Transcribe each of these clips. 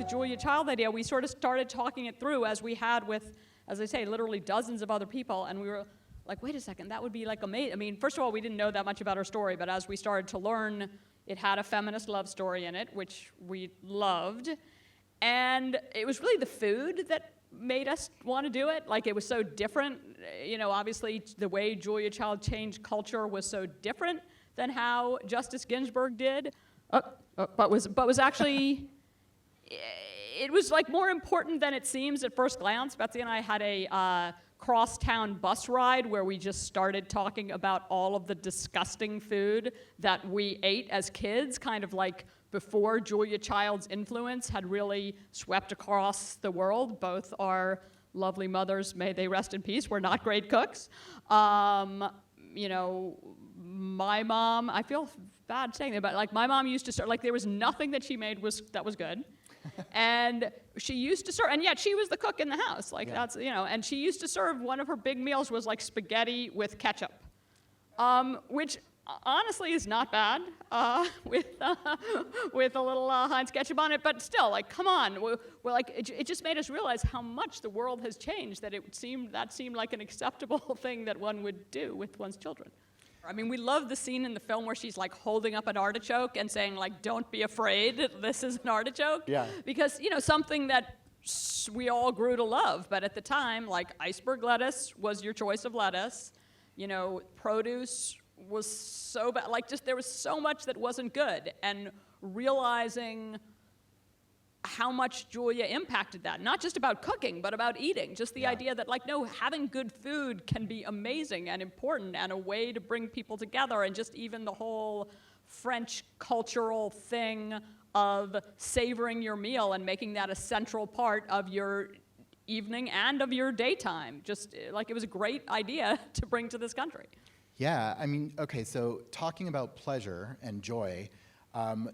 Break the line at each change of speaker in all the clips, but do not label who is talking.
the Julia Child idea, we sort of started talking it through as we had with, as I say, literally dozens of other people, and we were like, wait a second, that would be like amazing. I mean, first of all, we didn't know that much about her story, but as we started to learn, it had a feminist love story in it, which we loved. And it was really the food that made us want to do it. Like, it was so different. You know, obviously, the way Julia Child changed culture was so different than how Justice Ginsburg did. But was actually, it was like more important than it seems at first glance. Betsy and I had a crosstown bus ride where we just started talking about all of the disgusting food that we ate as kids, kind of like before Julia Child's influence had really swept across the world. Both our lovely mothers, may they rest in peace, were not great cooks. You know, my mom, I feel bad saying that, but like my mom used to serve, like there was nothing that she made that was good. And she used to serve, and yet she was the cook in the house. Like that's, you know, and she used to serve, one of her big meals was like spaghetti with ketchup, which honestly is not bad with a little Heinz ketchup on it, but still, like, come on. We're like, it just made us realize how much the world has changed, that that seemed like an acceptable thing that one would do with one's children. I mean, we love the scene in the film where she's like holding up an artichoke and saying like, don't be afraid, this is an artichoke. Yeah. Because, you know, something that we all grew to love, but at the time, like iceberg lettuce was your choice of lettuce. You know, produce was so bad, like just there was so much that wasn't good, and realizing how much Julia impacted that, not just about cooking, but about eating, just the idea that like, no, having good food can be amazing and important and a way to bring people together, and just even the whole French cultural thing of savoring your meal and making that a central part of your evening and of your daytime. Just like it was a great idea to bring to this country.
Yeah, I mean, okay, so talking about pleasure and joy,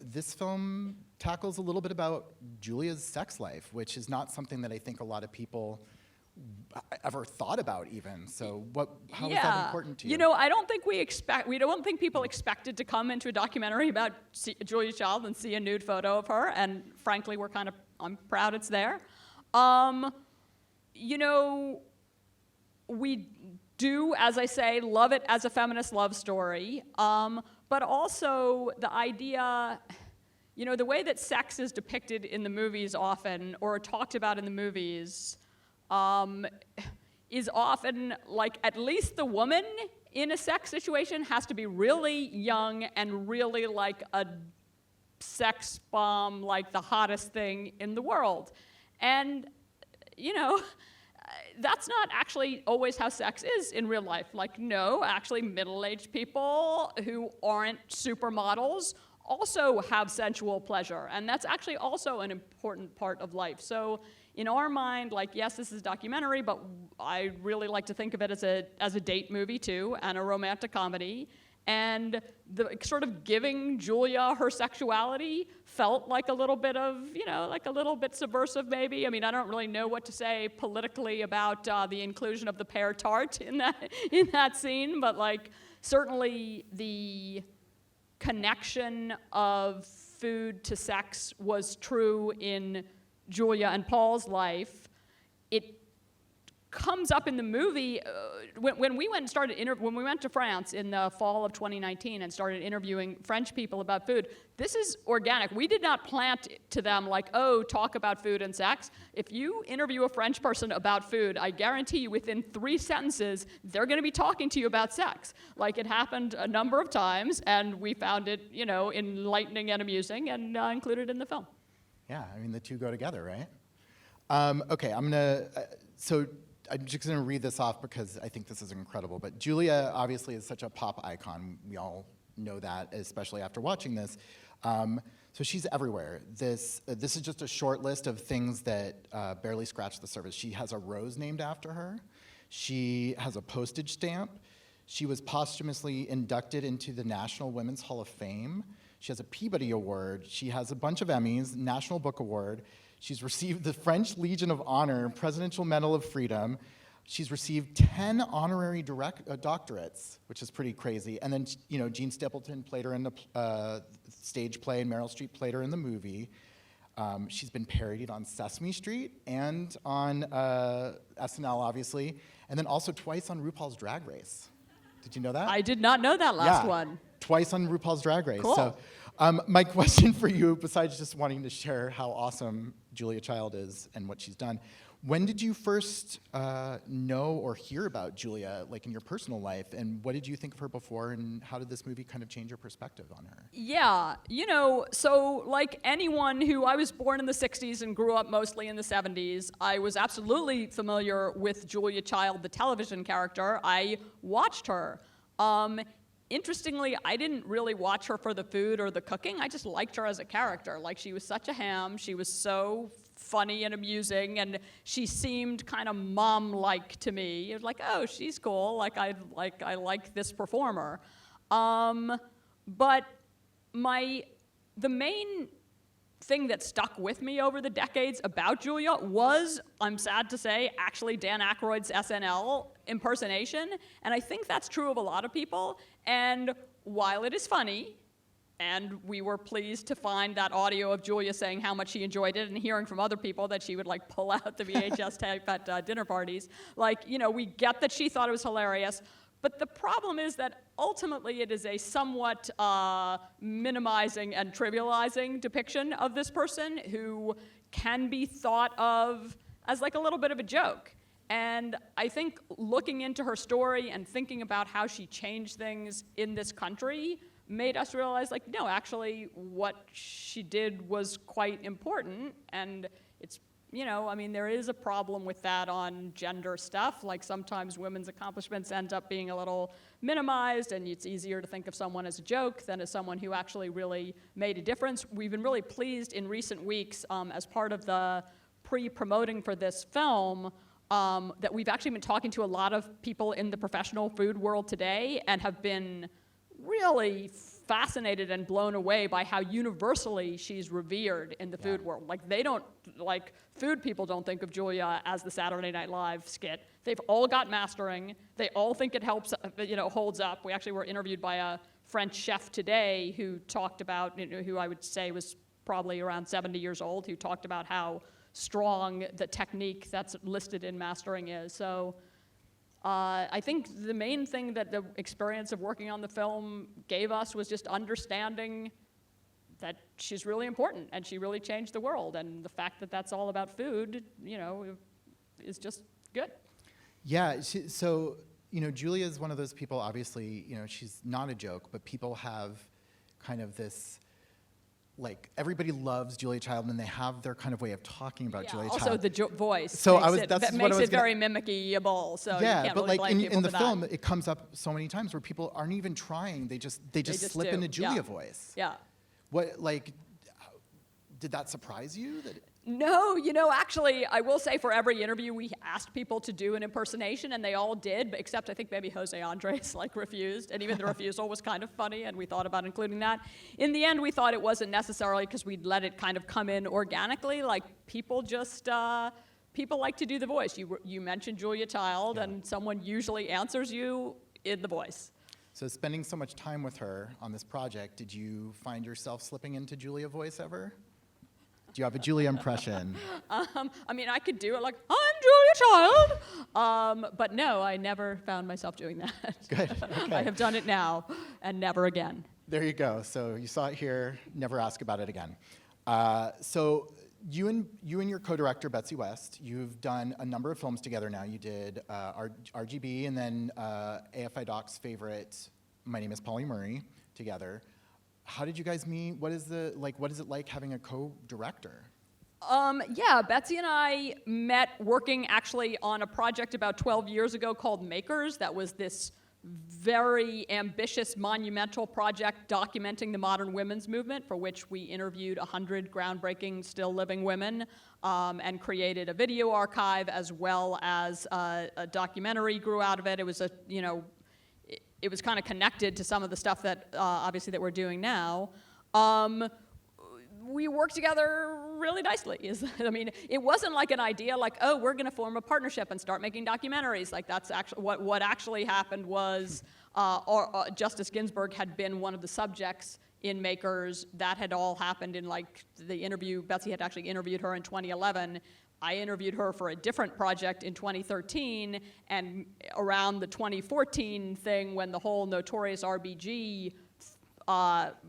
this film tackles a little bit about Julia's sex life, which is not something that I think a lot of people ever thought about even. So how is that important to you?
You know, I don't think we don't think people expected to come into a documentary about Julia Child and see a nude photo of her, and frankly, I'm proud it's there. You know, we do, as I say, love it as a feminist love story, but also the idea, you know, the way that sex is depicted in the movies often, or talked about in the movies, is often like at least the woman in a sex situation has to be really young and really like a sex bomb, like the hottest thing in the world. And, you know, that's not actually always how sex is in real life. Like, no, actually middle-aged people who aren't supermodels also have sensual pleasure, and that's actually also an important part of life. So in our mind, like, yes, this is a documentary, but I really like to think of it as a date movie too, and a romantic comedy. And the sort of giving Julia her sexuality felt like a little bit of, you know, like a little bit subversive maybe. I mean, I don't really know what to say politically about the inclusion of the pear tart in that scene, but like certainly the connection of food to sex was true in Julia and Paul's life. It comes up in the movie when we went to France in the fall of 2019 and started interviewing French people about food. This is organic. We did not plant to them like, oh, talk about food and sex. If you interview a French person about food, I guarantee you within 3 sentences, they're going to be talking to you about sex. Like, it happened a number of times, and we found it, you know, enlightening and amusing, and included in the film.
Yeah, I mean, the two go together, right? Okay, I'm just going to read this off because I think this is incredible. But Julia obviously is such a pop icon. We all know that, especially after watching this. So she's everywhere. This is just a short list of things that barely scratch the surface. She has a rose named after her. She has a postage stamp. She was posthumously inducted into the National Women's Hall of Fame. She has a Peabody Award. She has a bunch of Emmys, National Book Award. She's received the French Legion of Honor, Presidential Medal of Freedom. She's received 10 honorary doctorates, which is pretty crazy. And then, you know, Jean Stapleton played her in the stage play, and Meryl Streep played her in the movie. She's been parodied on Sesame Street and on SNL, obviously, and then also twice on RuPaul's Drag Race. Did you know that?
I did not know that last
Yeah,
one.
twice on RuPaul's Drag Race.
Cool.
So, my question for you, besides just wanting to share how awesome Julia Child is and what she's done, when did you first know or hear about Julia, like in your personal life, and what did you think of her before, and how did this movie kind of change your perspective on her?
Yeah, so like anyone I was born in the 60s and grew up mostly in the 70s, I was absolutely familiar with Julia Child, the television character. I watched her. Interestingly, I didn't really watch her for the food or the cooking. I just liked her as a character. Like, she was such a ham. She was so funny and amusing, and she seemed kind of mom-like to me. It was like, oh, she's cool. I like this performer. But the main thing that stuck with me over the decades about Julia was, I'm sad to say, actually Dan Aykroyd's SNL impersonation. And I think that's true of a lot of people. And while it is funny, and we were pleased to find that audio of Julia saying how much she enjoyed it, and hearing from other people that she would pull out the VHS tape at dinner parties. We get that she thought it was hilarious. But the problem is that ultimately it is a somewhat minimizing and trivializing depiction of this person who can be thought of as a little bit of a joke. And I think looking into her story and thinking about how she changed things in this country made us realize, no, actually what she did was quite important. And it's, there is a problem with that on gender stuff. Sometimes women's accomplishments end up being a little minimized, and it's easier to think of someone as a joke than as someone who actually really made a difference. We've been really pleased in recent weeks, as part of the pre-promoting for this film, that we've actually been talking to a lot of people in the professional food world today and have been really fascinated and blown away by how universally she's revered in the food world. Food people don't think of Julia as the Saturday Night Live skit. They've all got mastering. They all think it helps, holds up. We actually were interviewed by a French chef today who talked about, who I would say was probably around 70 years old, who talked about how strong the technique that's listed in mastering is. So I think the main thing that the experience of working on the film gave us was just understanding that she's really important and she really changed the world. And the fact that that's all about food, is just good.
Yeah, Julia is one of those people, obviously, she's not a joke, but people have kind of this, everybody loves Julia Child, and they have their kind of way of talking about Julia Child.
Also the voice.
So
that makes it very mimicky-able. So
yeah,
you can't
but
really blame people
in the
for
film,
that.
it comes up so many times where people aren't even trying; they just slip
do.
into Julia voice.
Yeah.
What did that surprise you?
No, actually, I will say for every interview we asked people to do an impersonation, and they all did, but except I think maybe Jose Andres refused, and even the refusal was kind of funny, and we thought about including that. In the end, we thought it wasn't necessarily because we'd let it kind of come in organically. People just people like to do the voice. You mentioned Julia Child, and someone usually answers you in the voice.
So spending so much time with her on this project, did you find yourself slipping into Julia voice ever? Do you have a Julia impression?
I could do it I'm Julia Child, but no, I never found myself doing that.
Good, okay.
I have done it now and never again.
There you go. So you saw it here, never ask about it again. So you and your co-director, Betsy West, you've done a number of films together now. You did RGB and then AFI Doc's favorite, My Name is Polly Murray, together. How did you guys meet? What is it like having a co-director?
Betsy and I met working actually on a project about 12 years ago called Makers. That was this very ambitious, monumental project documenting the modern women's movement, for which we interviewed 100 groundbreaking, still living women, and created a video archive as well as a documentary grew out of it. It was it was kind of connected to some of the stuff that, obviously, that we're doing now. We worked together really nicely. It wasn't like an idea we're going to form a partnership and start making documentaries. That's actually what actually happened was or Justice Ginsburg had been one of the subjects in Makers. That had all happened in like the interview. Betsy had actually interviewed her in 2011. I interviewed her for a different project in 2013, and around the 2014 thing when the whole Notorious RBG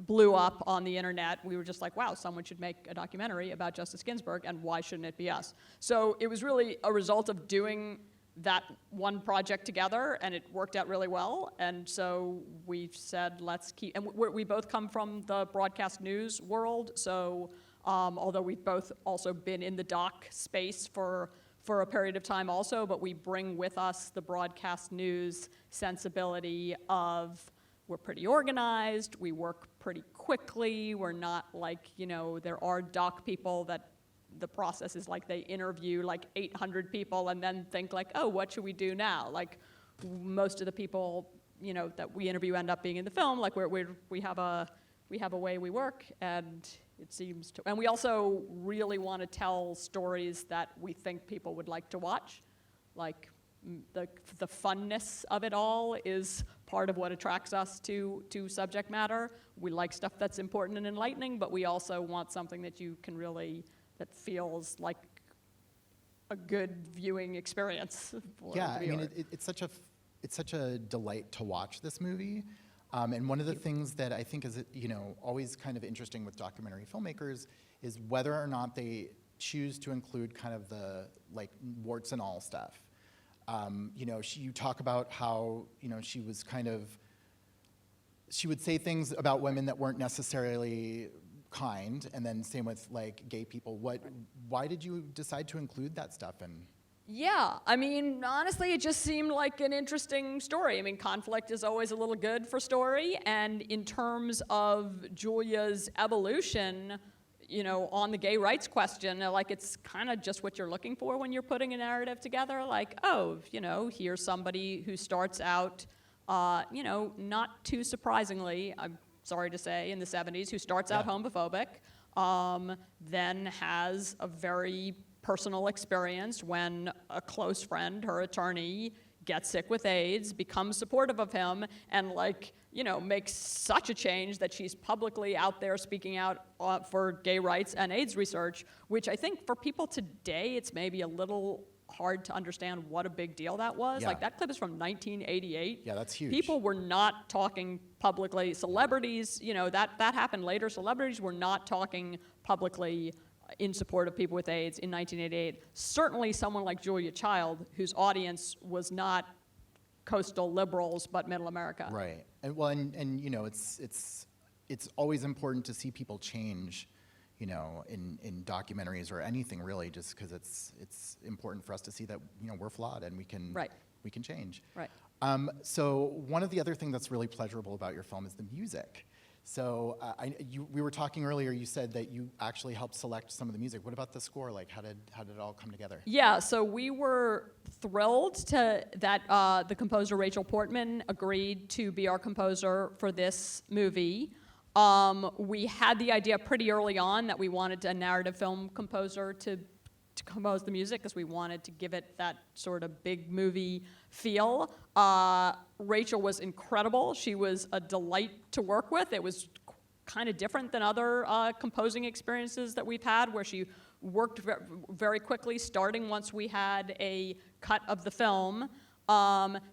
blew up on the internet, we were just like, wow, someone should make a documentary about Justice Ginsburg, and why shouldn't it be us? So it was really a result of doing that one project together, and it worked out really well. And so we said, let's keep, and we both come from the broadcast news world, so although we've both also been in the doc space for a period of time also, but we bring with us the broadcast news sensibility of, we're pretty organized, we work pretty quickly, we're not like, there are doc people that the process is like they interview like 800 people and then think like, oh, what should we do now? Like most of the people, that we interview end up being in the film. Like we have a way we work, and it seems to, and we also really want to tell stories that we think people would like to watch. Like the funness of it all is part of what attracts us to subject matter. We like stuff that's important and enlightening, but we also want something that you can really, that feels like a good viewing experience for
Yeah,
the viewer.
it's such a delight to watch this movie. And one of the things that I think is, always kind of interesting with documentary filmmakers is whether or not they choose to include kind of the like warts and all stuff. You talk about how, she was she would say things about women that weren't necessarily kind, and then same with like gay people. Why did you decide to include that stuff? And
yeah, honestly, it just seemed like an interesting story. Conflict is always a little good for story, and in terms of Julia's evolution, on the gay rights question, like it's kind of just what you're looking for when you're putting a narrative together. Like, oh, here's somebody who starts out, not too surprisingly, I'm sorry to say, in the 70s, who starts out homophobic, then has a very personal experience when a close friend, her attorney, gets sick with AIDS, becomes supportive of him, and makes such a change that she's publicly out there speaking out for gay rights and AIDS research, which I think for people today, it's maybe a little hard to understand what a big deal that was.
Yeah.
Like that clip is from 1988.
Yeah, that's huge.
People were not talking publicly. Celebrities, that happened later. Celebrities were not talking publicly in support of people with AIDS in 1988. Certainly someone like Julia Child, whose audience was not coastal liberals, but middle America.
Right, and it's always important to see people change, in documentaries or anything really, just because it's important for us to see that we're flawed and we can change.
Right.
So one of the other things that's really pleasurable about your film is the music. So we were talking earlier. You said that you actually helped select some of the music. What about the score? Like, how did it all come together?
Yeah, so we were thrilled that the composer Rachel Portman agreed to be our composer for this movie. We had the idea pretty early on that we wanted a narrative film composer to compose the music because we wanted to give it that sort of big movie feel. Rachel was incredible. She was a delight to work with. It was kind of different than other composing experiences that we've had, where she worked very quickly, starting once we had a cut of the film.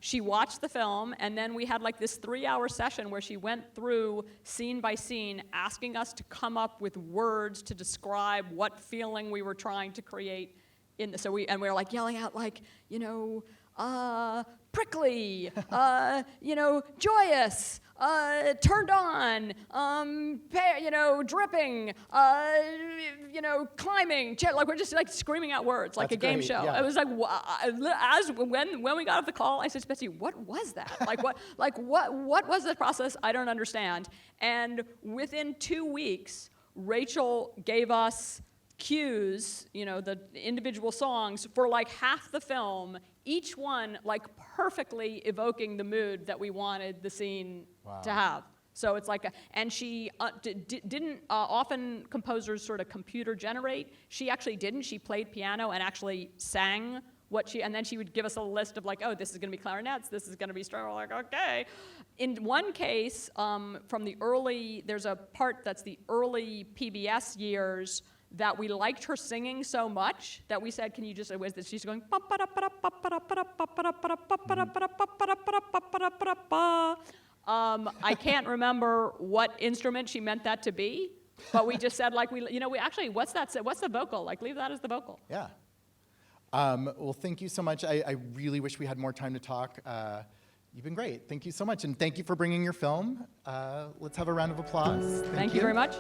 She watched the film, and then we had like this 3-hour session where she went through scene by scene, asking us to come up with words to describe what feeling we were trying to create. We were like yelling out like, prickly, joyous, turned on, dripping, climbing, like we're just like screaming out words like
That's
a game
great,
show.
yeah.
It was like, when we got off the call, I said to Betsy, what was that? What was the process? I don't understand. And within 2 weeks, Rachel gave us cues, the individual songs for like half the film, each one like perfectly evoking the mood that we wanted the scene to have. So it's like, and she didn't, often composers sort of computer generate. She actually didn't. She played piano and actually sang and then she would give us a list of like, oh, this is going to be clarinets, this is going to be strings. We're like, okay. In one case, from the early, there's a part that's the early PBS years that we liked her singing so much that we said, can you just, she's going, I can't remember what instrument she meant that to be, but we just said, like, we actually, what's the vocal? Like, leave that as the vocal.
Yeah. Well, thank you so much. I really wish we had more time to talk. You've been great. Thank you so much. And thank you for bringing your film. Let's have a round of applause.
Thank you very much.